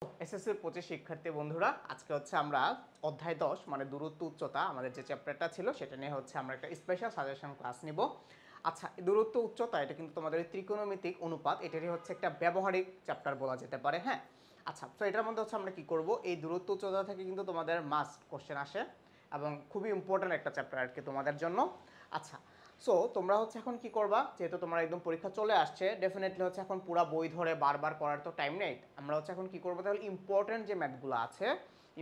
এসএসসির 25 শিক্ষার্থী বন্ধুরা, আজকে হচ্ছে আমরা অধ্যায় 10 মানে দূরত্ব উচ্চতা আমাদের যে চ্যাপ্টারটা ছিল সেটা নিয়ে হচ্ছে আমরা একটা স্পেশাল সাজেশন ক্লাস নিব। আচ্ছা, দূরত্ব উচ্চতা এটা কিন্তু তোমাদের ত্রিকোণমিতিক অনুপাত, এটারই হচ্ছে একটা ব্যবহারিক চ্যাপ্টার বলা যেতে পারে। হ্যাঁ, আচ্ছা, তো এটার মধ্যে হচ্ছে আমরা কি করব, এই দূরত্ব উচ্চতা থেকে কিন্তু তোমাদের মাস্ট কোশ্চেন আসে এবং খুবই ইম্পর্ট্যান্ট একটা চ্যাপ্টার আর কি তোমাদের জন্য। আচ্ছা, সো তোমরা হচ্ছে এখন কি করবা, যেহেতু তোমার একদম পরীক্ষা চলে আসছে, ডেফিনেটলি হচ্ছে এখন পুরো বই ধরে বারবার করার তো টাইম নেই। আমরা হচ্ছে এখন কি করবো, তাহলে ইম্পর্টেন্ট যে ম্যাথগুলো আছে,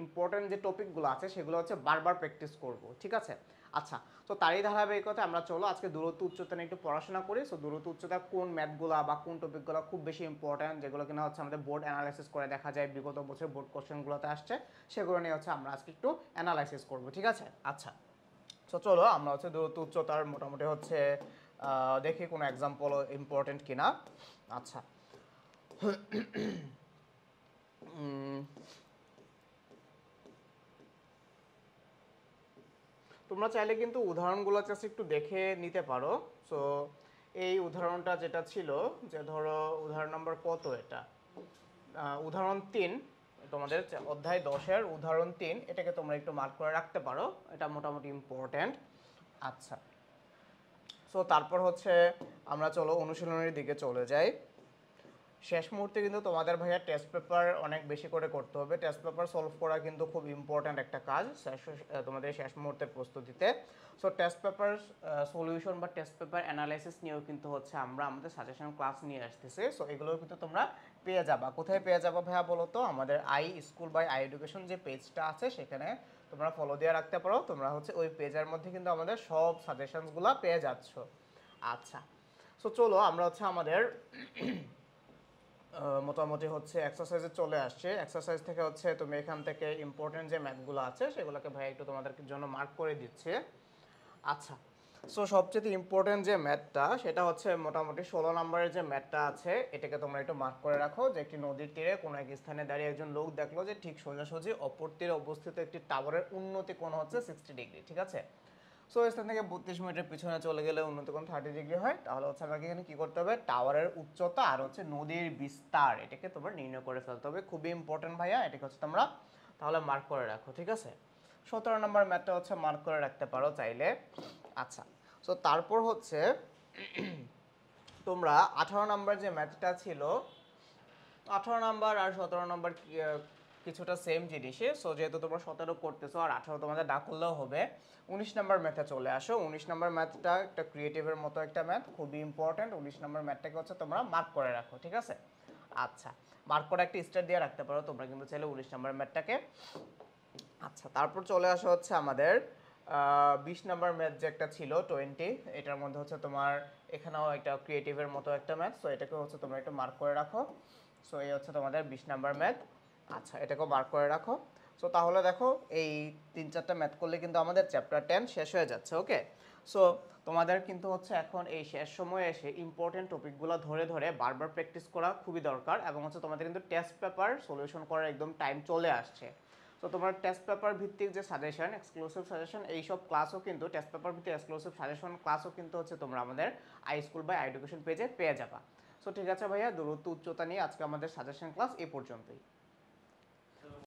ইম্পর্টেন্ট যে টপিকগুলো আছে সেগুলো হচ্ছে বারবার প্র্যাকটিস করব, ঠিক আছে? আচ্ছা, তো তারই ধারাবাহিকতায় আমরা চলো আজকে দূরত্ব উচ্চতা নিয়ে একটু পড়াশোনা করি। সো দূরত্ব উচ্চতা কোন ম্যাথগুলো বা কোন টপিকগুলো খুব বেশি ইম্পর্টেন্ট, যেগুলো কিনা হচ্ছে আমাদের বোর্ড অ্যানালাইসিস করে দেখা যায় বিগত বছর বোর্ড কোশ্চেনগুলোতে আসছে, সেগুলো নিয়ে হচ্ছে আমরা আজকে একটু অ্যানালাইসিস করবো, ঠিক আছে? আচ্ছা, তো চলো আমরা হচ্ছে দূরত্ব উচ্চতার মোটামুটি হচ্ছে দেখি কোনো এক্সাম্পল ইম্পর্টেন্ট কিনা। আচ্ছা, তোমরা চাইলে কিন্তু উদাহরণগুলো জাস্ট একটু দেখে নিতে পারো। সো এই উদাহরণটা যেটা ছিল, যে ধরো উদাহরণ নম্বর কত এটা, উদাহরণ 3, তোমাদের অধ্যায় 10-এর উদাহরণ 3, এটাকে তোমরা একটু মার্ক করে রাখতে পারো, এটা মোটামুটি ইম্পর্টেন্ট। আচ্ছা, সো তারপর হচ্ছে আমরা চলো অনুশীলনের দিকে চলে যাই। শেষ মুহূর্তে কিন্তু তোমাদের ভাইয়া টেস্ট পেপার অনেক বেশি করে করতে হবে। টেস্ট পেপার সলভ করা কিন্তু খুব ইম্পর্ট্যান্ট একটা কাজ তোমাদের শেষ মুহূর্তের প্রস্তুতিতে। সো টেস্ট পেপার সলিউশন বা টেস্ট পেপার অ্যানালাইসিস নিয়েও কিন্তু হচ্ছে আমরা আমাদের সাজেশন ক্লাস নিয়ে আসতেছি। সো এগুলো কিন্তু তোমরা পেয়ে যাবা। কোথায় পেয়ে যাবা ভাইয়া বলো তো? আমাদের I school by I education যে পেজটা আছে সেখানে তোমরা ফলো দিয়ে রাখতে পারো। তোমরা হচ্ছে ওই পেজের মধ্যে কিন্তু আমাদের সব সাজেশনসগুলো পেয়ে যাচ্ছ। আচ্ছা, সো চলো আমরা হচ্ছে আমাদের মোটামুটি হচ্ছে এক্সারসাইজে চলে আসছে। এক্সারসাইজ থেকে হচ্ছে তুমি এখান থেকে ইম্পর্টেন্ট যে ম্যাথগুলো আছে সেগুলোকে ভাই একটু তোমাদের জন্য মার্ক করে দিচ্ছে। আচ্ছা, সো সবচেয়ে ইম্পর্টেন্ট যে ম্যাথটা সেটা হচ্ছে মোটামুটি 16 নম্বরের যে ম্যাথটা আছে, এটাকে তোমরা একটু মার্ক করে রাখো, যে একটি নদীর তীরে কোনো এক স্থানে দাঁড়িয়ে একজন লোক দেখলো যে ঠিক সোজাসুজি অপর তীরে অবস্থিত একটি টাওয়ারের উন্নতি কোণ হচ্ছে 60 ডিগ্রি, ঠিক আছে? সো স্থান থেকে 32 মিনিটের পিছনে চলে গেলে উন্নত কোণ 30 ডিগ্রি হয়। তাহলে হচ্ছে আমাকে এখানে কি করতে হবে, টাওয়ারের উচ্চতা আর হচ্ছে নদীর বিস্তার, এটাকে তোমরা নির্ণয় করে ফেলতে হবে। খুবই ইম্পর্টেন্ট ভাইয়া, এটাকে হচ্ছে তোমরা তাহলে মার্ক করে রাখো, ঠিক আছে? 17 নম্বর ম্যাথটা হচ্ছে মার্ক করে রাখতে পারো চাইলে। আচ্ছা, সো তারপর হচ্ছে তোমরা 18 নম্বর যে ম্যাথটা ছিল, 18 নাম্বার আর 17 নাম্বার কিছুটা সেম জিনিসই। সো যেহেতু তোমরা 17 করতেছো আর 18 তোমাদের না করলেও হবে, 19 নাম্বার ম্যাথে চলে আসো। 19 নাম্বার ম্যাথটা একটা ক্রিয়েটিভের মতো একটা ম্যাথ, খুবই ইম্পর্টেন্ট। 19 নাম্বার ম্যাথটাকে হচ্ছে তোমরা মার্ক করে রাখো, ঠিক আছে? আচ্ছা, মার্ক করে একটা স্টার দিয়ে রাখতে পারো তোমরা কিন্তু চাইলে 19 নাম্বার ম্যাথটাকে। আচ্ছা, তারপর চলে আসা হচ্ছে আমাদের 20 নাম্বার ম্যাথ যে একটা ছিল 20, এটার মধ্যে হচ্ছে তোমার এখানেও একটা ক্রিয়েটিভের মতো একটা ম্যাথ। সো এটাকে হচ্ছে তোমরা একটু মার্ক করে রাখো। সো এই হচ্ছে তোমাদের 20 নাম্বার ম্যাথ। আচ্ছা, এটাকেও মার্ক করে রাখো। সো তাহলে দেখো এই 3-4টা ম্যাথ করলে কিন্তু আমাদের চ্যাপ্টার 10 শেষ হয়ে যাচ্ছে। ওকে, সো তোমাদের কিন্তু হচ্ছে এখন এই শেষ সময়ে এসে ইম্পর্টেন্ট টপিকগুলো ধরে ধরে বারবার প্র্যাকটিস করা খুবই দরকার, এবং হচ্ছে তোমাদের কিন্তু টেস্ট পেপার সলিউশন করার একদম টাইম চলে আসছে। তো তোমার টেস্ট পেপার ভিত্তিক যে সাজেশন, এক্সক্লুসিভ সাজেশন, এইসব ক্লাসও কিন্তু টেস্ট পেপার ভিত্তিক এক্সক্লুসিভ সাজেশন ক্লাসও কিন্তু হচ্ছে তোমরা আমাদের I school by I education পেজে পেয়ে যাবা। সো ঠিক আছে ভাইয়া, দূরত্ব উচ্চতা নিয়ে আজকে আমাদের সাজেশন ক্লাস এই পর্যন্তই।